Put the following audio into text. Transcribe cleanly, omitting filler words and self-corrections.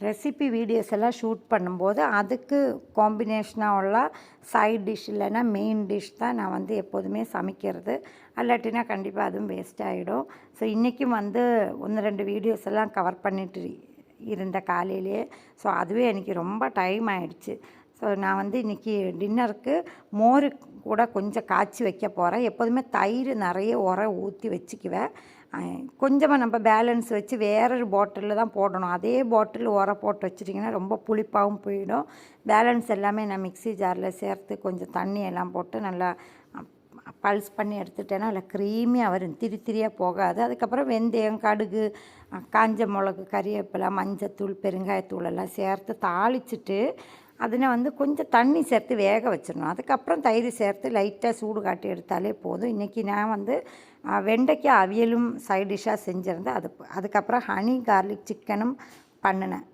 Recipe videos எல்லாம் shoot பண்ணும்போது அதுக்கு காம்பினேஷனாக உள்ள சைட் டிஷ் இல்லைன்னா மெயின் டிஷ் தான் நான் வந்து எப்போதுமே சமைக்கிறது. அல்லாட்டினா கண்டிப்பாக அதுவும் வேஸ்ட் ஆகிடும். ஸோ இன்றைக்கும் வந்து 1-2 வீடியோஸ் எல்லாம் கவர் பண்ணிட்டு இருந்த காலையிலேயே. ஸோ அதுவே எனக்கு ரொம்ப டைம் ஆகிடுச்சு. ஸோ நான் வந்து இன்றைக்கி டின்னருக்கு மோர் கூட கொஞ்சம் காய்ச்சி வைக்க போகிறேன். எப்போதுமே தயிர் நிறைய ஊற்றி வச்சுக்குவேன். கொஞ்சமாக நம்ம பேலன்ஸ் வச்சு வேறொரு பாட்டிலில் தான் போடணும். அதே பாட்டில் போட்டு வச்சிட்டிங்கன்னா ரொம்ப புளிப்பாகவும் போயிடும். பேலன்ஸ் எல்லாமே நான் மிக்ஸி ஜாரில் சேர்த்து கொஞ்சம் தண்ணி எல்லாம் போட்டு நல்லா பல்ஸ் பண்ணி எடுத்துட்டேன்னா அதில் க்ரீமியாக வரும், திரியாக போகாது. அதுக்கப்புறம் வெந்தயம், கடுகு, காஞ்ச மிளகு, கறிவேப்பிலை, மஞ்சத்தூள், பெருங்காயத்தூள் எல்லாம் சேர்த்து தாளிச்சிட்டு அதில் வந்து கொஞ்சம் தண்ணி சேர்த்து வேக வச்சிடணும். அதுக்கப்புறம் தயிர் சேர்த்து லைட்டாக சூடு காட்டி எடுத்தாலே போதும். இன்றைக்கி நான் வந்து வெண்டைக்காய் அவியலும் சைட் டிஷ்ஷாக செஞ்சுருந்தேன். அதுக்கப்புறம் ஹனி கார்லிக் சிக்கனும் பண்ணினேன்.